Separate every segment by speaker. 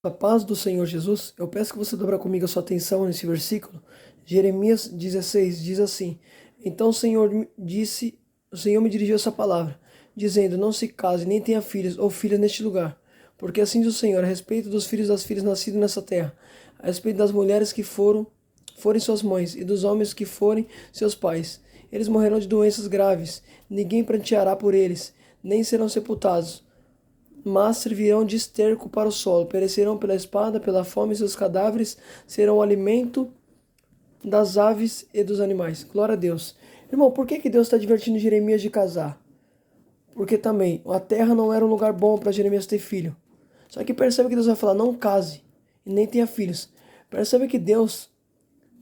Speaker 1: A paz do Senhor Jesus, eu peço que você dobra comigo a sua atenção nesse versículo. Jeremias 16 diz assim: Então o Senhor me dirigiu essa palavra, dizendo: Não se case, nem tenha filhos ou filhas neste lugar, porque assim diz o Senhor a respeito dos filhos e das filhas nascidos nessa terra, a respeito das mulheres que forem suas mães e dos homens que forem seus pais. Eles morrerão de doenças graves, ninguém pranteará por eles, nem serão sepultados, mas servirão de esterco para o solo, perecerão pela espada, pela fome, e seus cadáveres serão o alimento das aves e dos animais. Glória a Deus. Irmão, por que Deus está divertindo Jeremias de casar? Porque também a terra não era um lugar bom para Jeremias ter filho. Só que percebe que Deus vai falar: não case e nem tenha filhos. Percebe que Deus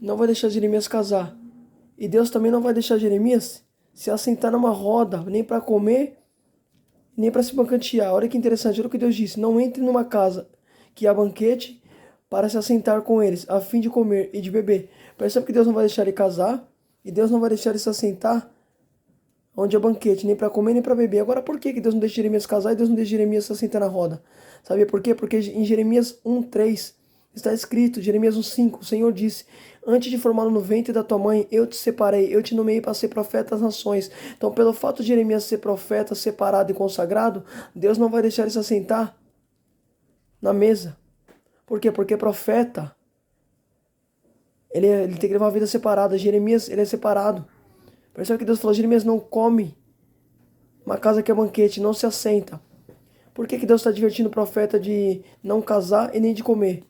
Speaker 1: não vai deixar Jeremias casar. E Deus também não vai deixar Jeremias se assentar numa roda, nem para comer, nem para se banquetear. Olha que interessante, olha o que Deus disse: não entre numa casa que há banquete para se assentar com eles, a fim de comer e de beber. Percebe que Deus não vai deixar ele casar e Deus não vai deixar ele se assentar onde há banquete, nem para comer nem para beber. Agora, por que Deus não deixa Jeremias casar e Deus não deixa Jeremias se assentar na roda? Sabe por quê? Porque em Jeremias 1:3 está escrito, Jeremias 1:5, o Senhor disse: Antes de formá-lo no ventre da tua mãe, eu te separei, eu te nomeei para ser profeta das nações. Então, pelo fato de Jeremias ser profeta, separado e consagrado, Deus não vai deixar ele se assentar na mesa. Por quê? Porque profeta, ele tem que levar uma vida separada. Jeremias, ele é separado. Percebe que Deus falou: Jeremias, não come uma casa que é banquete, não se assenta. Por que Deus está divertindo o profeta de não casar e nem de comer?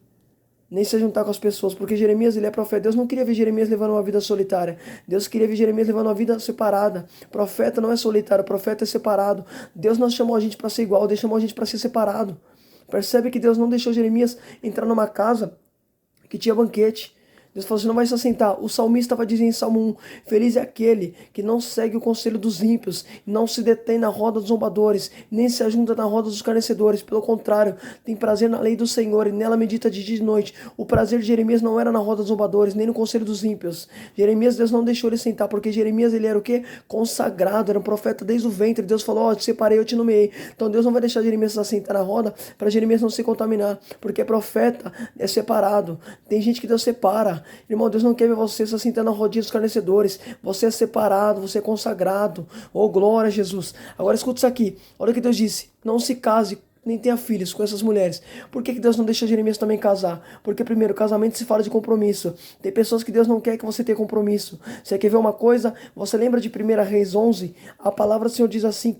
Speaker 1: Nem se juntar com as pessoas, porque Jeremias, ele é profeta. Deus não queria ver Jeremias levando uma vida solitária. Deus queria ver Jeremias levando uma vida separada. Profeta não é solitário, profeta é separado. Deus não chamou a gente para ser igual, Deus chamou a gente para ser separado. Percebe que Deus não deixou Jeremias entrar numa casa que tinha banquete. Deus falou: você não vai se assentar. O salmista vai dizer em Salmo 1: Feliz é aquele que não segue o conselho dos ímpios, não se detém na roda dos zombadores, nem se ajunta na roda dos escarnecedores. Pelo contrário, tem prazer na lei do Senhor e nela medita de dia e de noite. O prazer de Jeremias não era na roda dos zombadores, nem no conselho dos ímpios. Jeremias, Deus não deixou ele sentar, porque Jeremias, ele era o quê? Consagrado, era um profeta desde o ventre. Deus falou: ó, te separei, eu te nomeei. Então Deus não vai deixar Jeremias se assentar na roda para Jeremias não se contaminar, porque profeta é separado. Tem gente que Deus separa. Irmão, Deus não quer ver você se assentando na rodinha dos escarnecedores. Você é separado, você é consagrado. Oh, glória a Jesus. Agora escuta isso aqui. Olha o que Deus disse: não se case nem tenha filhos com essas mulheres. Por que Deus não deixa Jeremias também casar? Porque primeiro, casamento se fala de compromisso. Tem pessoas que Deus não quer que você tenha compromisso. Você quer ver uma coisa? Você lembra de 1 Reis 11? A palavra do Senhor diz assim,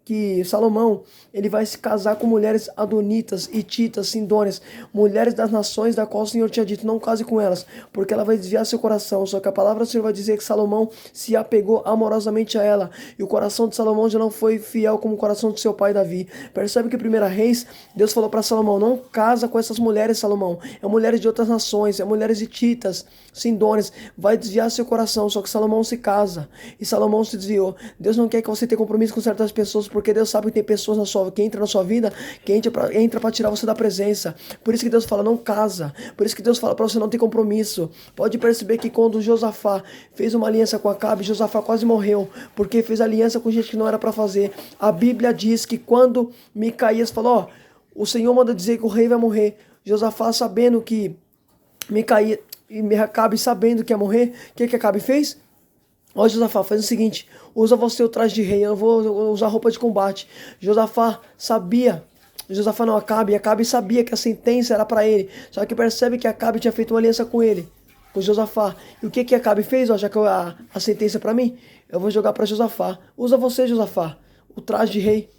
Speaker 1: que Salomão, ele vai se casar com mulheres adonitas, hititas, sindônias, mulheres das nações da qual o Senhor tinha dito: não case com elas, porque ela vai desviar seu coração. Só que a palavra do Senhor vai dizer que Salomão se apegou amorosamente a ela, e o coração de Salomão já não foi fiel como o coração de seu pai Davi. Percebe que 1 Reis, Deus falou para Salomão: não casa com essas mulheres, Salomão, é mulheres de outras nações, é mulheres hititas, sindônias, vai desviar seu coração. Só que Salomão se casa, e Salomão se desviou. Deus não quer que você tenha compromisso com certas pessoas, porque Deus sabe que tem pessoas que entram na sua vida, que entra para tirar você da presença. Por isso que Deus fala: não casa. Por isso que Deus fala para você não ter compromisso. Pode perceber que quando Josafá fez uma aliança com Acabe, Josafá quase morreu, porque fez aliança com gente que não era para fazer. A Bíblia diz que quando Micaías falou: ó, o Senhor manda dizer que o rei vai morrer, Josafá, sabendo que Micaías e Acabe sabendo que ia morrer, o que Acabe fez? Ó, Josafá, faz o seguinte: usa você o traje de rei, eu não vou usar roupa de combate. Josafá sabia, Josafá não, Acabe sabia que a sentença era para ele. Só que percebe que Acabe tinha feito uma aliança com ele, com Josafá. E o que Acabe fez? Ó, já que a sentença é para mim, eu vou jogar para Josafá. Usa você, Josafá, o traje de rei,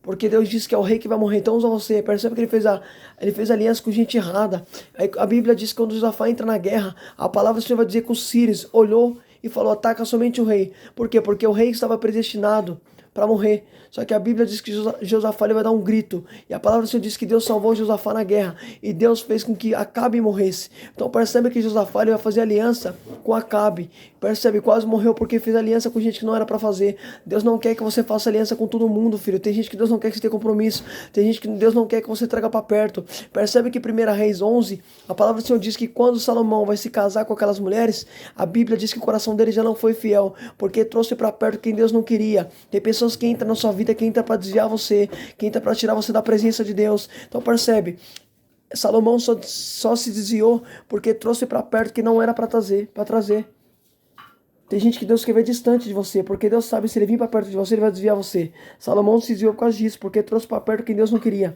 Speaker 1: porque Deus disse que é o rei que vai morrer, então usa você. Percebe que ele fez aliança com gente errada. Aí a Bíblia diz que quando Josafá entra na guerra, a palavra do Senhor vai dizer que o Sírios olhou e falou: ataca somente o rei. Por quê? Porque o rei estava predestinado para morrer. Só que a Bíblia diz que Josafá ele vai dar um grito. E a palavra do Senhor diz que Deus salvou Josafá na guerra. E Deus fez com que Acabe morresse. Então percebe que Josafá ele vai fazer aliança com Acabe. Percebe? Quase morreu porque fez aliança com gente que não era para fazer. Deus não quer que você faça aliança com todo mundo, filho. Tem gente que Deus não quer que você tenha compromisso. Tem gente que Deus não quer que você traga para perto. Percebe que 1 Reis 11, a palavra do Senhor diz que quando Salomão vai se casar com aquelas mulheres, a Bíblia diz que o coração dele já não foi fiel, porque trouxe para perto quem Deus não queria. Tem pessoas que entram na sua vida, que entra para desviar você, que entra para tirar você da presença de Deus. Então percebe, Salomão só se desviou porque trouxe para perto que não era para trazer. Tem gente que Deus quer ver distante de você, porque Deus sabe se ele vir para perto de você, ele vai desviar você. Salomão se desviou por causa disso, porque trouxe para perto quem Deus não queria.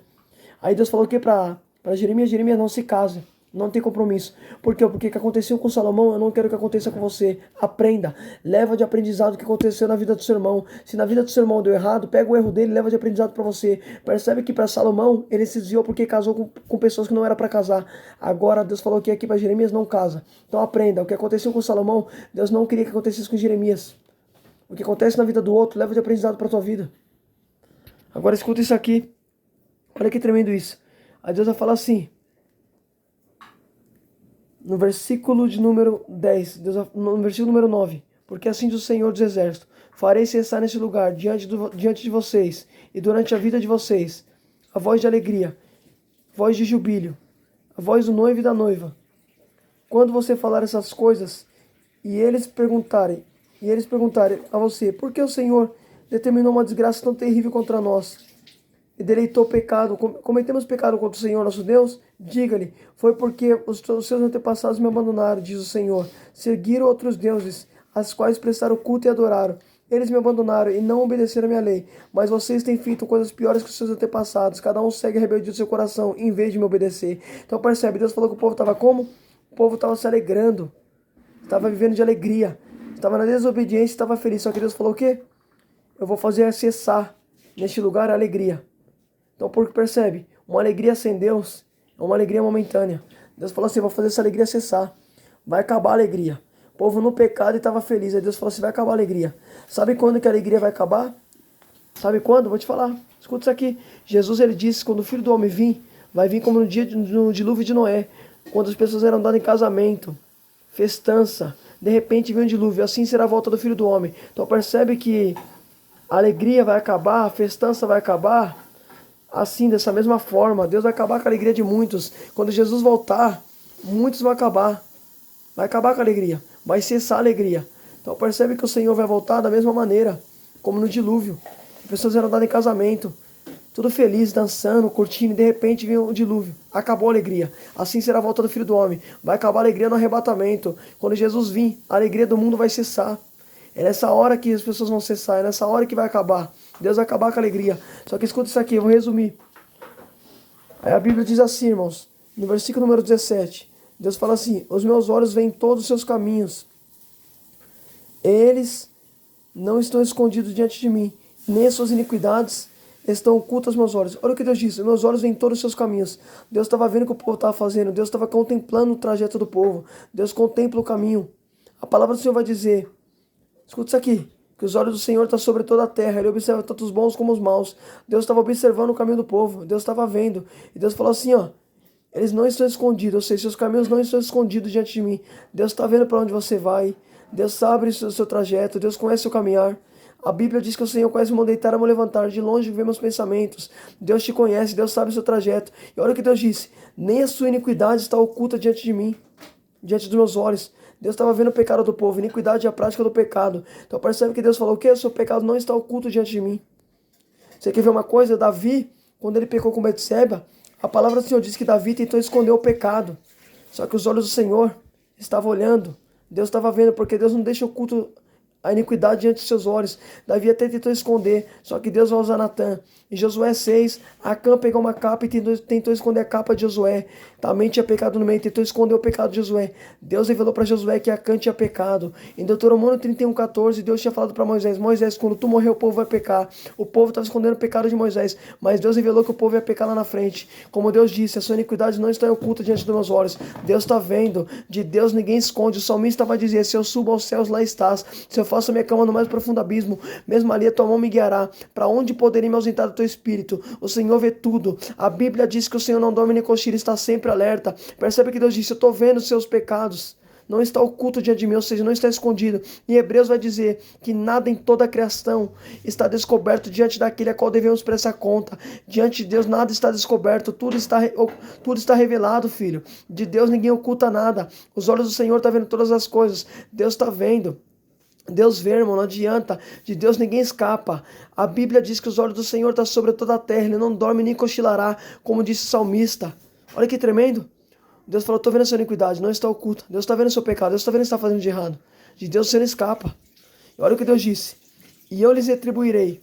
Speaker 1: Aí Deus falou o que para Jeremias? Jeremias, não se case, não tem compromisso. Por quê? Porque o que aconteceu com Salomão, eu não quero que aconteça com você. Aprenda, leva de aprendizado o que aconteceu na vida do seu irmão. Se na vida do seu irmão deu errado, pega o erro dele e leva de aprendizado para você. Percebe que para Salomão, ele se desviou porque casou com pessoas que não era para casar. Agora Deus falou que aqui para Jeremias não casa. Então aprenda, o que aconteceu com Salomão, Deus não queria que acontecesse com Jeremias. O que acontece na vida do outro, leva de aprendizado para tua vida. Agora escuta isso aqui. Olha que tremendo isso. Aí Deus vai falar assim, no versículo de número 10, no versículo número 9. Porque assim diz o Senhor dos Exércitos, farei cessar neste lugar, diante de vocês, e durante a vida de vocês, a voz de alegria, voz de jubílio, a voz do noivo e da noiva. Quando você falar essas coisas, e eles perguntarem a você, por que o Senhor determinou uma desgraça tão terrível contra nós? E deleitou pecado, cometemos pecado contra o Senhor nosso Deus? Diga-lhe, foi porque os seus antepassados me abandonaram, diz o Senhor. Seguiram outros deuses, as quais prestaram culto e adoraram. Eles me abandonaram e não obedeceram a minha lei. Mas vocês têm feito coisas piores que os seus antepassados. Cada um segue a rebeldia do seu coração, em vez de me obedecer. Então percebe, Deus falou que o povo estava como? O povo estava se alegrando, estava vivendo de alegria, estava na desobediência, estava feliz. Só que Deus falou o quê? Eu vou fazer cessar neste lugar a alegria. Então, porque percebe, uma alegria sem Deus é uma alegria momentânea. Deus falou assim, vou fazer essa alegria cessar. Vai acabar a alegria. O povo no pecado e estava feliz. Aí Deus falou assim, vai acabar a alegria. Sabe quando que a alegria vai acabar? Sabe quando? Vou te falar. Escuta isso aqui. Jesus, ele disse, quando o Filho do Homem vir, vai vir como no dilúvio de Noé. Quando as pessoas eram dadas em casamento, festança. De repente vem um dilúvio. Assim será a volta do Filho do Homem. Então percebe que a alegria vai acabar, a festança vai acabar. Assim, dessa mesma forma, Deus vai acabar com a alegria de muitos. Quando Jesus voltar, muitos vão acabar. Vai acabar com a alegria. Vai cessar a alegria. Então percebe que o Senhor vai voltar da mesma maneira, como no dilúvio. As pessoas eram dadas em casamento, tudo feliz, dançando, curtindo, e de repente vem o dilúvio. Acabou a alegria. Assim será a volta do Filho do Homem. Vai acabar a alegria no arrebatamento. Quando Jesus vir, a alegria do mundo vai cessar. É nessa hora que as pessoas vão cessar, é nessa hora que vai acabar. Deus vai acabar com a alegria. Só que escuta isso aqui, eu vou resumir. Aí a Bíblia diz assim, irmãos, no versículo número 17, Deus fala assim, os meus olhos veem todos os seus caminhos. Eles não estão escondidos diante de mim, nem as suas iniquidades estão ocultas aos meus olhos. Olha o que Deus disse, meus olhos veem todos os seus caminhos. Deus estava vendo o que o povo estava fazendo, Deus estava contemplando o trajeto do povo. Deus contempla o caminho. A palavra do Senhor vai dizer, escuta isso aqui, que os olhos do Senhor estão sobre toda a terra, Ele observa tanto os bons como os maus. Deus estava observando o caminho do povo, Deus estava vendo, e Deus falou assim, ó, eles não estão escondidos, ou seja, seus caminhos não estão escondidos diante de mim. Deus está vendo para onde você vai, Deus sabe o seu trajeto, Deus conhece o seu caminhar. A Bíblia diz que o Senhor conhece o meu deitar e o meu levantar, de longe vê meus pensamentos. Deus te conhece, Deus sabe o seu trajeto. E olha o que Deus disse, nem a sua iniquidade está oculta diante de mim, diante dos meus olhos. Deus estava vendo o pecado do povo, iniquidade é a prática do pecado. Então percebe que Deus falou o quê? O seu pecado não está oculto diante de mim. Você quer ver uma coisa? Davi, quando ele pecou com Betseba, a palavra do Senhor diz que Davi tentou esconder o pecado. Só que os olhos do Senhor estavam olhando. Deus estava vendo, porque Deus não deixa oculto a iniquidade diante de seus olhos. Davi até tentou esconder, só que Deus vai usar Natã. Em Josué 6, Acã pegou uma capa e tentou esconder a capa de Josué. Também tinha pecado no meio, tentou esconder o pecado de Josué. Deus revelou para Josué que Acã tinha pecado. Em Deuteronômio 31:14, Deus tinha falado para Moisés, Moisés, quando tu morrer o povo vai pecar. O povo estava escondendo o pecado de Moisés, mas Deus revelou que o povo ia pecar lá na frente. Como Deus disse, a sua iniquidade não está oculta diante dos meus olhos. Deus está vendo, de Deus ninguém esconde. O salmista vai dizer, se eu subo aos céus, lá estás. Se eu faço a minha cama no mais profundo abismo, mesmo ali a tua mão me guiará. Para onde poderia me ausentar do teu espírito? O Senhor vê tudo. A Bíblia diz que o Senhor não dorme nem cochila, está sempre alerta. Percebe que Deus disse, eu estou vendo os seus pecados. Não está oculto diante de mim, ou seja, não está escondido. Em Hebreus vai dizer que nada em toda a criação está descoberto diante daquele a qual devemos prestar conta. Diante de Deus nada está descoberto, tudo está revelado, filho. De Deus ninguém oculta nada. Os olhos do Senhor estão vendo todas as coisas. Deus está vendo. Deus vê, irmão, não adianta. De Deus ninguém escapa. A Bíblia diz que os olhos do Senhor estão sobre toda a terra. Ele não dorme nem cochilará, como disse o salmista. Olha que tremendo. Deus falou, estou vendo a sua iniquidade, não está oculta. Deus está vendo o seu pecado, Deus está vendo o que você está fazendo de errado. De Deus você não escapa. E olha o que Deus disse. E eu lhes retribuirei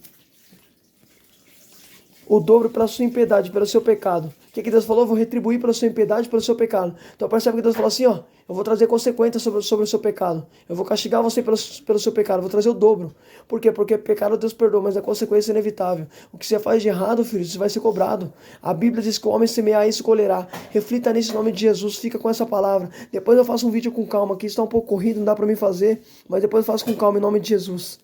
Speaker 1: o dobro pela sua impiedade, pelo seu pecado. O que Deus falou? Eu vou retribuir pela sua impiedade, pelo seu pecado. Então percebe que Deus falou assim, ó, eu vou trazer consequências sobre o seu pecado. Eu vou castigar você pelo seu pecado, eu vou trazer o dobro. Por quê? Porque pecado Deus perdoa, mas a consequência é inevitável. O que você faz de errado, filho, isso vai ser cobrado. A Bíblia diz que o homem semear isso colherá. Reflita nisso em nome de Jesus, fica com essa palavra. Depois eu faço um vídeo com calma, que está um pouco corrido, não dá pra mim fazer, mas depois eu faço com calma em nome de Jesus.